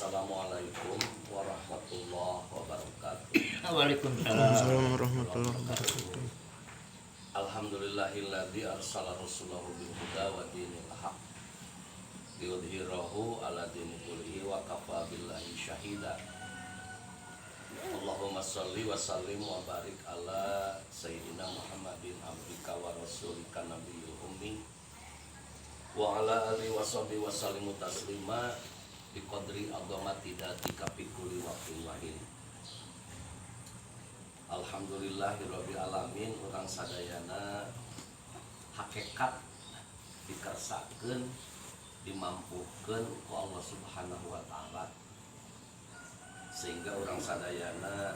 Assalamualaikum warahmatullahi wabarakatuh. Waalaikumsalam warahmatullahi wabarakatuh. Alhamdulillahilladzi arsala rasulahu bil huda wa dinil haq liyudhhirahu ala dini kullihi wa kafa billahi syahida. Allahumma shalli wa sallim wa barik ala sayyidina Muhammadin abdika wa rasulika nabiyil ummi wa ala alihi wa sahbihi wa sallimu taslima biqadri azamati datika fi kulli waqtin wa hin. Alhamdulillahirabbil alamin. Urang sadayana hakikat dikersakeun dimampukeun ku Allah Subhanahu wa taala, sehingga urang sadayana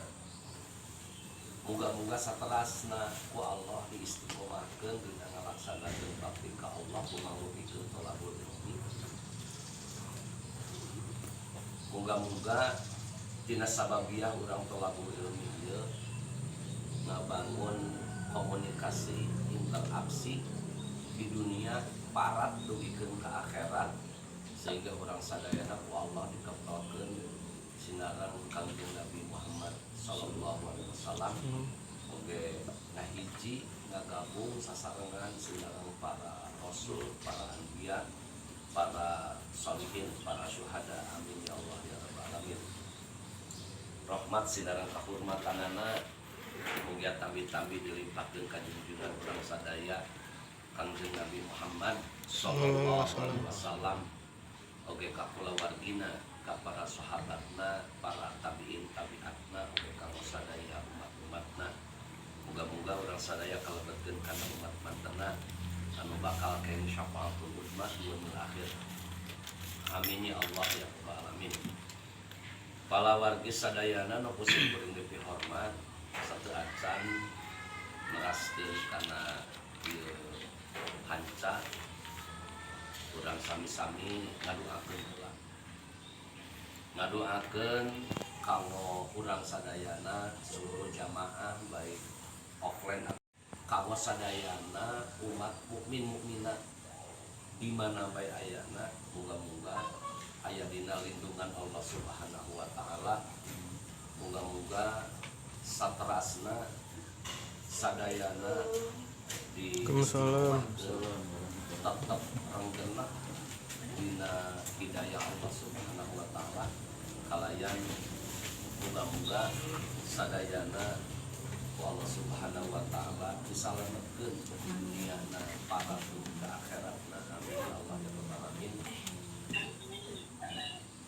muga-muga saterasna ku Allah diistiqomahkeun dina ngalaksanakeun bakti ka Allah kumangruhikeun thalabul ilmi. Muga-muga tina sababiah urang thalabul ilmi ieu ngabangun komunikasi interaksi di dunia parat dugikeun ka akhirat, sehingga urang sadayana ku Allah dikepalkeun sinaran Kangjeng Nabi Muhammad sallallahu alaihi wasallam oge ngahiji ngagabung sasarengan sinaran para rasul, para anbiya, para sholihin, para syuhada. Amin ya Allah ya rabbal alamin. Rahmat sinaran kahormatanana mugia tambi-tambi dilimpahkeun ka junjungan urang sadaya Kangjeng Nabi Muhammad sallallahu alaihi wasallam oge ka kulawargina, ka para sahabatna, para tabiin tabiatna, oge ka sadaya umat-umatna. Muga-muga urang sadaya kalebetkeun kana umat mantena anu bakal kain syafaatul uzma di yaumil akhir. Amin ya Allah ya rabbal alamin. Pala wargi sadayana nu pusing kuring deui hormat satu acan meraskeun kana ieu hanca urang sami-sami ngadoakeun heula. Ngadoakeun kanggo urang sadayana seluruh jamaah baik offline kanggo sadayana umat mukmin mukminat di mana bae ayana, muga-muga aya dina lindungan Allah Subhanahu wa taala. Muga-muga saterasna sadayana di tetap renggenah dina hidayah Allah Subhanahu wa taala kalayan. Muga-muga sadayana ku Allah Subhanahu wa taala disalametkeun duniana para ke akhiratna. Amin ya Allah ya rabbal alamin.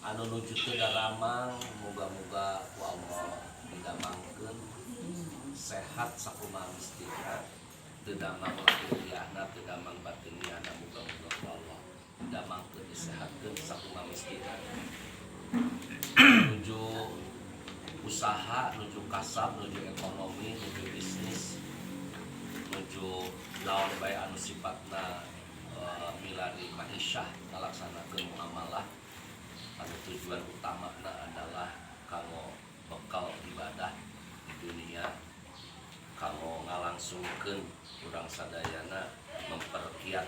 Anu nuju teu daramang muga-muga ku Allah didamangkeun sehat sakumaha mistina, teu damang lahiriahna, teu damang batiniahna. Muga-muga ku Allah didamangkeun disehatkeun sakumaha mistina. Nuju usaha, nuju kasab, nuju ekonomi, nuju bisnis, nuju naon bae anu sifatna milari ma'isyah ngalaksanakeun muamalah anu tujuan utamana adalah kanggo bekal ibadah di dunia, kanggo ngalangsungkeun urang sadayana memperkiat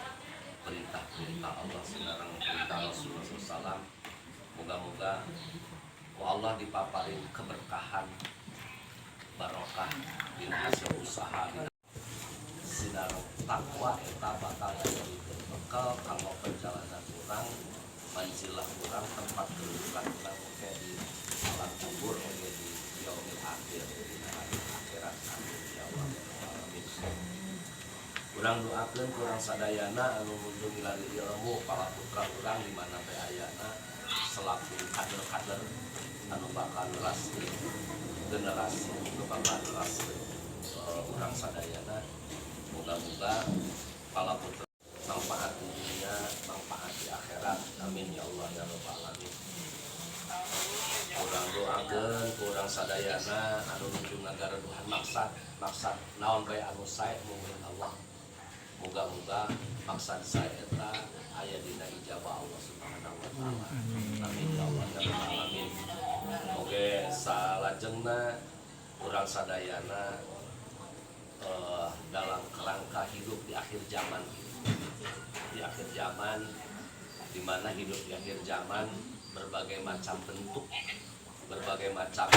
perintah-perintah Allah sinareng perintah Rasulullah SAW. Moga-moga ku Allah dipaparin keberkahan barokah dina hasil usaha sinareng takwa eta bakal dijadikeun bekal kanggo perjalanan urang, manzilah urang, tempat kedudukan urang oge di alam kubur, oge di yaumil akhir, dina hari akhirat. Amin ya Allah ya rabbal alamin. Urang doakeun ku urang sadayana anu nuju milari ilmu, para putra urang di mana bae ayana selaku kader-kader anu bakal neraskeun generasi, anu bakal neraskeun urang sadayana. Moga-moga pala putra manfaat di dunia, manfaat di akhirat. Amin ya Allah ya rabbal alamin. Urang doakeun ku urang sadayana anu nuju ngagareduhan maksad naon bae anu sae mungkin Allah. Moga-moga maksad sae eta aya dina ijabah Allah Subhanahu wa taala. Amin ya Allah ya rabbal alamin. Oge salajengna urang sadayana dalam kerangka hidup di akhir zaman, di di mana hidup di akhir zaman berbagai macam bentuk, berbagai macam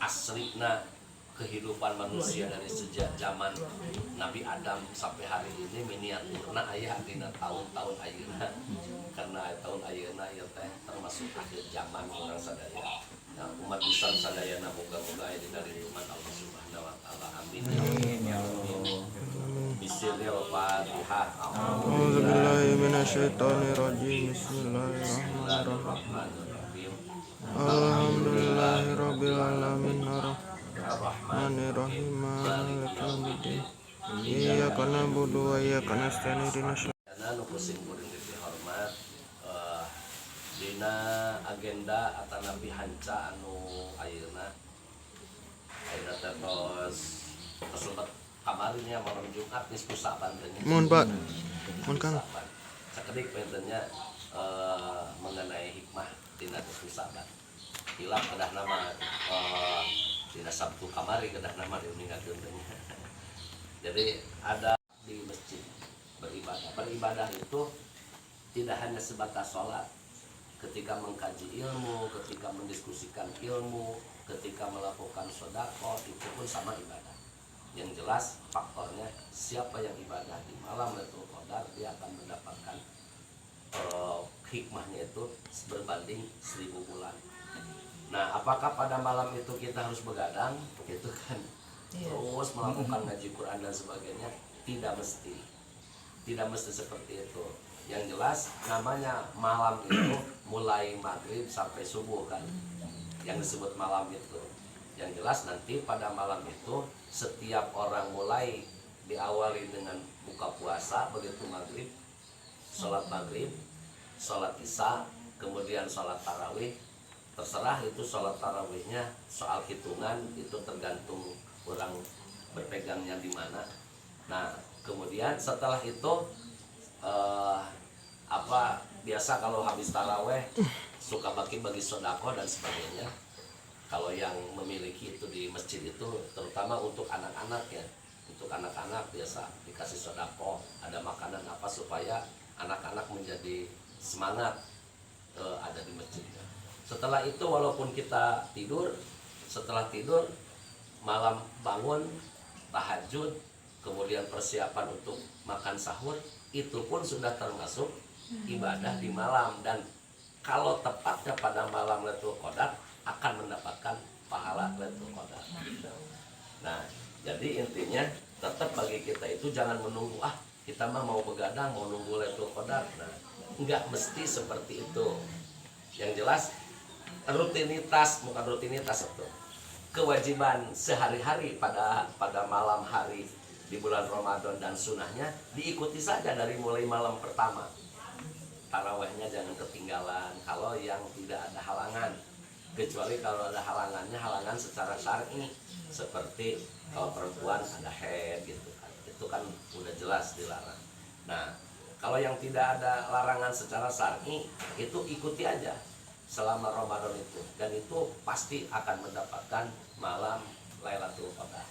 asrina kehidupan manusia dari sejak zaman Nabi Adam sampai hari ini miniaturna aya dina tahun-tahun ayeuna, karena tahun ayeuna ieu teh termasuk akhir zaman urang sadaya. Nah, umat Islam sadayana moga-moga aya dina lindungan Allah Subhanahu wa taala. Amin ya Allah. Bismillahirrahmanirrahim. A'udzubillahi minasyaitonirrajim. Bismillahirrahmanirrahim. Alhamdulillahirabbil alamin arrahmanirrahim maliki yaumiddin. Iyyaka na'budu wa iyyaka nasta'in ihdinas nu pusing kuring dihormat dina agenda atanapi hanca anu ayeuna terus kesempat kamarinnya malam Jumat geus pusaban teh. Mohon Pak. Mohon Kang. Sakedik pentennya mengenai hikmah dina pusaban. Hilap kedah nama dina Sabtu kamari kedah nama diuningakeun teh. Jadi ada di masjid beribadah. Beribadah itu tidak hanya sebatas sholat. Ketika mengkaji ilmu, ketika mendiskusikan ilmu, ketika melakukan sedekah, itu pun sama ibadah. Yang jelas faktornya siapa yang ibadah di malam Lailatul Qadar dia akan mendapatkan hikmahnya itu berbanding 1000 bulan. Nah, apakah pada malam itu kita harus begadang? Itu kan terus melakukan ngaji Quran dan sebagainya, tidak mesti. Tidak mesti seperti itu. Yang jelas namanya malam itu mulai maghrib sampai subuh kan, yang disebut malam itu. Yang jelas nanti pada malam itu setiap orang mulai diawali dengan buka puasa, begitu maghrib, sholat isya, kemudian sholat tarawih. Terserah itu sholat tarawihnya, soal hitungan itu tergantung orang berpegangnya di mana. Nah, kemudian setelah itu biasa kalau habis taraweh suka bagi sedekah dan sebagainya. Kalau yang memiliki itu di masjid itu terutama untuk anak-anak ya, untuk anak-anak biasa dikasih sedekah, ada makanan apa supaya anak-anak menjadi semangat ada di masjid. Setelah itu walaupun kita tidur, setelah tidur malam bangun tahajud, kemudian persiapan untuk makan sahur, itu pun sudah termasuk ibadah di malam. Dan kalau tepatnya pada malam Lailatul Qadar akan mendapatkan pahala Lailatul Qadar. Nah, jadi intinya tetap bagi kita itu jangan menunggu kita mah mau begadang, mau nunggu Lailatul Qadar. Nah, enggak mesti seperti itu. Yang jelas rutinitas, bukan rutinitas itu, kewajiban sehari-hari pada malam hari di bulan Ramadan dan sunnahnya diikuti saja dari mulai malam pertama. Tarawehnya jangan ketinggalan kalau yang tidak ada halangan, kecuali kalau ada halangannya halangan secara syar'i, seperti kalau perempuan ada haid gitu kan, itu kan udah jelas dilarang. Nah, kalau yang tidak ada larangan secara syar'i itu ikuti aja selama Ramadan itu, dan itu pasti akan mendapatkan malam Lailatul Qadar.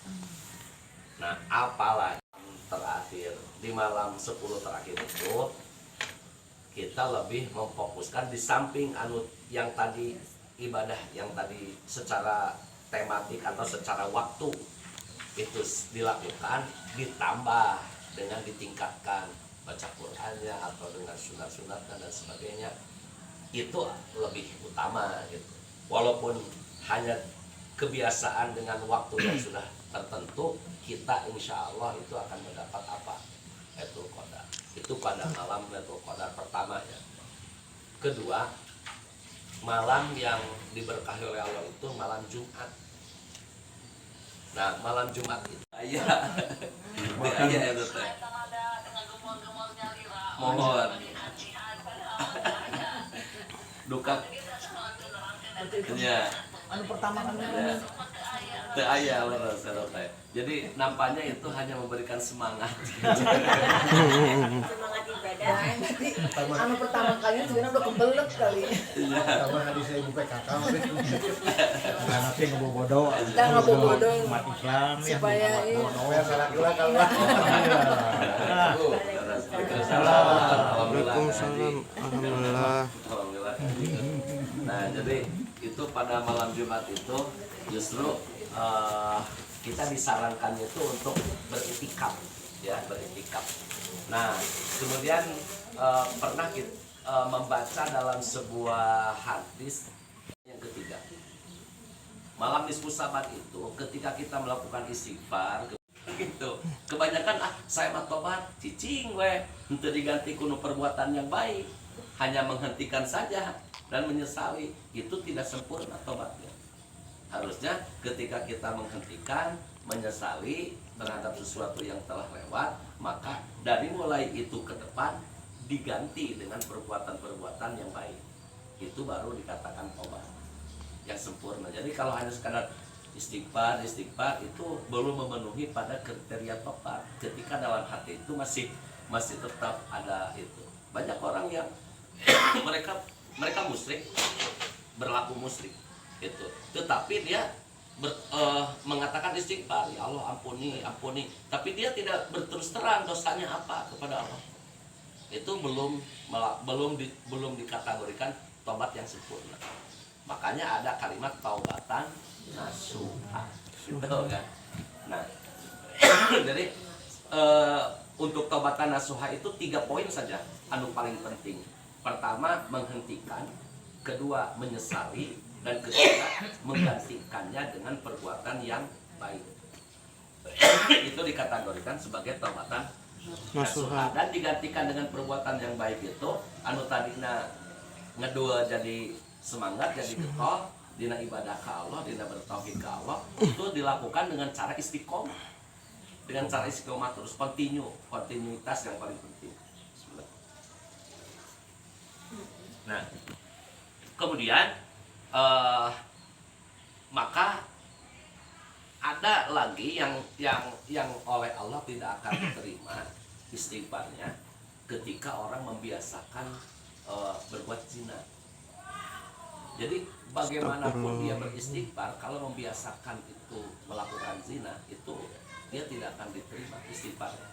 Nah, apalagi terakhir di malam 10 terakhir itu kita lebih memfokuskan di samping yang tadi ibadah yang tadi secara tematik atau secara waktu itu dilakukan, ditambah dengan ditingkatkan baca Qur'annya atau dengan sunat-sunatnya dan sebagainya, itu lebih utama gitu. Walaupun hanya kebiasaan dengan waktu yang sudah tertentu, kita insya Allah itu akan mendapat apa? Lailatul Qadar. Itu pada malam Lailatul Qadar pertama ya. Kedua, malam yang diberkahi oleh Allah itu malam Jumat. Nah, malam Jumat itu ayah itu teh. Mohon. Duka. Ya. Anu pertama kan Teu aya leres teh. Jadi nampaknya itu hanya memberikan semangat. Semangat ibadah. anu pertama kali sebenarnya udah kebelet kali. Iya. Sama hari saya buka kakak, nanti ngebobodo, Kita ngebobodo umat Islam supaya yang salah gila kalau Waalaikumsalam. Alhamdulillah. Alhamdulillah. Nah, jadi itu pada malam Jumat itu justru kita disarankan itu untuk beriktikaf, ya, beriktikaf. Nah, kemudian pernah kita membaca dalam sebuah hadis yang ketiga. Malam nisfu Sabat itu ketika kita melakukan istighfar gitu. Kebanyakan saya mah tobat cicing we, henteu diganti kuno perbuatan yang baik, hanya menghentikan saja dan menyesali. Itu tidak sempurna tobatnya. Harusnya ketika kita menghentikan, menyesali terhadap sesuatu yang telah lewat, maka dari mulai itu ke depan diganti dengan perbuatan-perbuatan yang baik. Itu baru dikatakan tobat yang sempurna. Jadi kalau hanya sekadar istighfar itu belum memenuhi pada kriteria tobat. Ketika dalam hati itu masih tetap ada itu. Banyak orang yang mereka musyrik, berlaku musyrik itu. Tetapi dia mengatakan istighfar, ya Allah ampuni, tapi dia tidak berterus terang dosanya apa kepada Allah. Itu belum dikategorikan tobat yang sempurna. Makanya ada kalimat taubatan nasuha, gitu kan. Nah, jadi untuk taubatan nasuha itu 3 poin saja anu paling penting. Pertama, menghentikan. Kedua, menyesali. Dan ketiga, menggantikannya dengan perbuatan yang baik. Itu dikategorikan sebagai taubatan nasuha. Dan digantikan dengan perbuatan yang baik itu anu tadina ngedua jadi semangat, jadi getol dina ibadah ke Allah, dina bertauhid ke Allah, itu dilakukan dengan cara istiqomah. Dengan cara istiqomah terus kontinuitas yang paling penting. Nah, kemudian maka ada lagi yang oleh Allah tidak akan diterima istighfarnya ketika orang membiasakan berbuat zina. Jadi bagaimanapun dia beristighfar, kalau membiasakan itu melakukan zina, itu dia tidak akan diterima istighfarnya.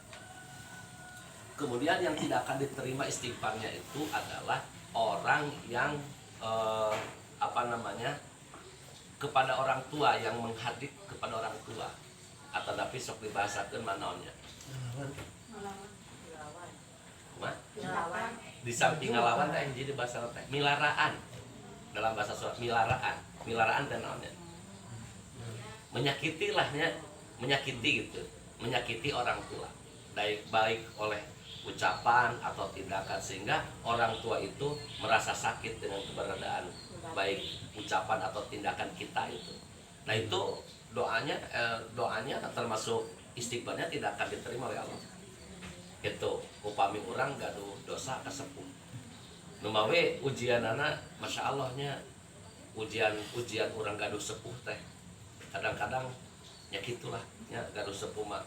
Kemudian yang tidak akan diterima istighfarnya itu adalah orang yang kepada orang tua, yang menghadik kepada orang tua. Atau tapi sok dibahasakeun manaonnya. Di samping ngalawan teh jadi bahasa teh milaraan. Dalam bahasa surat milaraan dan namanya menyakiti gitu, menyakiti orang tua baik oleh ucapan atau tindakan, sehingga orang tua itu merasa sakit dengan keberadaan baik ucapan atau tindakan kita itu. Nah, itu doanya termasuk istighfarnya tidak akan diterima oleh Allah. Itu upami orang gaduh dosa kasepuh numawe ujianana, masya Allahnya ujian orang gaduh sepuh teh kadang-kadang ya gitulah ya, gaduh sepuh mah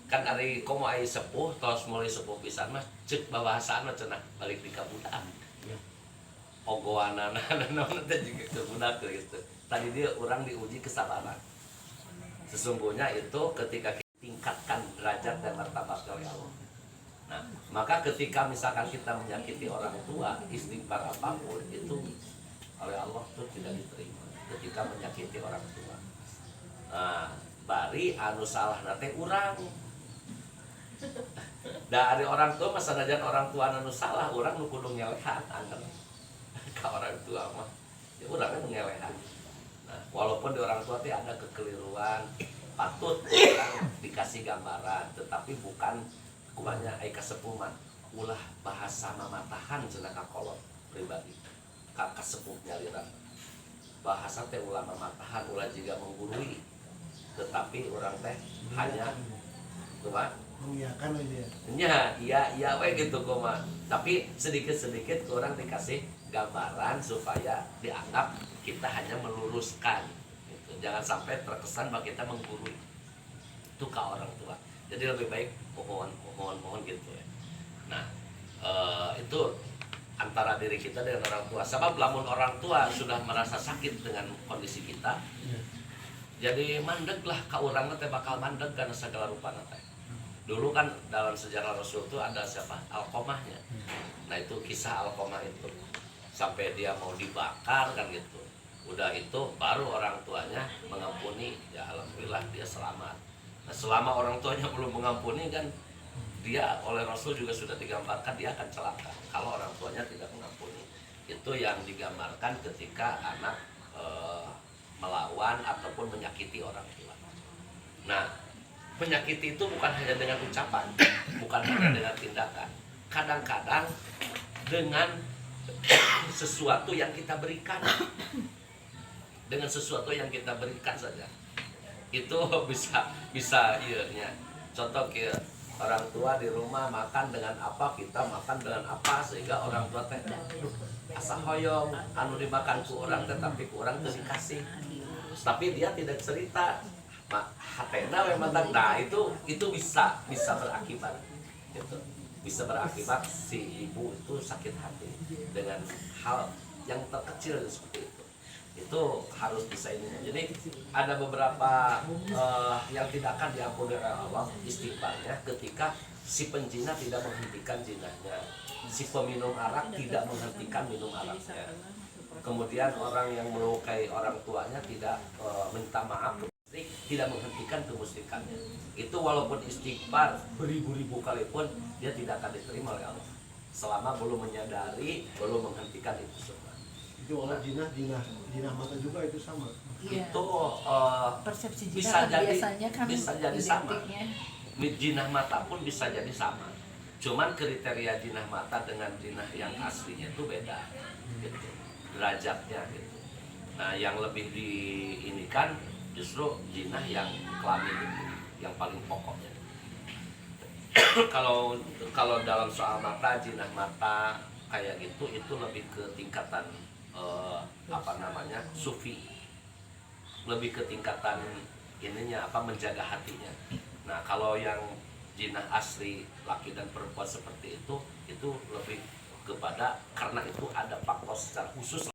kan ari komo ai sepuh tos mulai sepuh pisan mah cek bahasana cenah balik di kabudaan ogoanana naon teh juga kebudak gitu. Tadi dia orang diuji kesabaran. Sesungguhnya itu ketika kita tingkatkan derajat dan martabat oleh Allah. Nah, maka ketika misalkan kita menyakiti orang tua, istighfar apapun itu oleh Allah itu tidak diterima. Ketika menyakiti orang tua, nah, bari anu salah nate urang. Dari orang tua masa najan orang tua anu salah, urang nu kudu ngelehan angger ka orang tua mah. Ya urang nu ngelehan. Nah, walaupun di orang tua teh ada kekeliruan, patut orang dikasih gambaran, tetapi bukan kumanya ai kasepuh mah ulah bahasa mamatahan cenah ka kolot pribadi ka kasepuh nyaliran bahasa teh ulah mamatahan ulah juga menggurui, tetapi orang teh hanya kumaha mengiyakan aja nya iya we gitu kumaha, tapi sedikit-sedikit orang dikasih gambaran supaya dianggap kita hanya meluruskan gitu. Jangan sampai terkesan bahwa kita menggurui itu ke orang tua. Jadi lebih baik mohon gitu ya. Nah, itu antara diri kita dengan orang tua. Sebab lamun orang tua sudah merasa sakit dengan kondisi kita, jadi mandeg lah ka urang teh bakal mandeg kana segala rupa teh. Dulu kan dalam sejarah Rasul itu ada siapa? Alqomahnya. Nah itu kisah Alqomah itu sampai dia mau dibakar kan gitu. Udah itu baru orang tuanya mengampuni, ya alhamdulillah dia selamat. Nah selama orang tuanya belum mengampuni kan dia oleh Rasul juga sudah digambarkan dia akan celaka kalau orang tuanya tidak mengampuni. Itu yang digambarkan ketika anak melawan ataupun menyakiti orang tua. Nah penyakiti itu bukan hanya dengan ucapan, bukan hanya dengan tindakan. Kadang-kadang dengan sesuatu yang kita berikan, dengan sesuatu yang kita berikan saja, itu bisa iya. Contoh kayak orang tua di rumah makan dengan apa, kita makan dengan apa, sehingga orang tua teh asa hoyong anu dimakan ku orang tetapi ku orang teu dikasih, tapi dia tidak cerita. Hatena memang nah itu bisa berakibat gitu. Bisa berakibat si ibu itu sakit hati dengan hal yang terkecil seperti itu harus bisa ini. Jadi ada beberapa yang tidak akan diampuni oleh Allah istighfarnya ketika si penjina tidak menghentikan jinahnya, si peminum arak tidak menghentikan minum araknya, kemudian orang yang melukai orang tuanya tidak minta maaf, tidak menghentikan kemusyrikannya. Itu walaupun istighfar beribu-ribu kali pun dia tidak akan diterima oleh Allah selama belum menyadari, belum menghentikan itu semua. Itu kalau jinah mata juga itu sama. Iya. Itu Persepsi bisa jinah jadi biasanya kan bisa jadi sama. identiknya. Jinah mata pun bisa jadi sama. Cuman kriteria jinah mata dengan jinah yang aslinya itu beda, gitu. Derajatnya gitu. Nah, yang lebih diinikan justru jinah yang kelamin itu, yang paling pokoknya. kalau dalam soal mata, jinah mata kayak gitu itu lebih ke tingkatan sufi, lebih ke tingkatan ininya menjaga hatinya. Nah kalau yang jinah asli laki dan perempuan seperti itu lebih kepada karena itu ada faktor secara khusus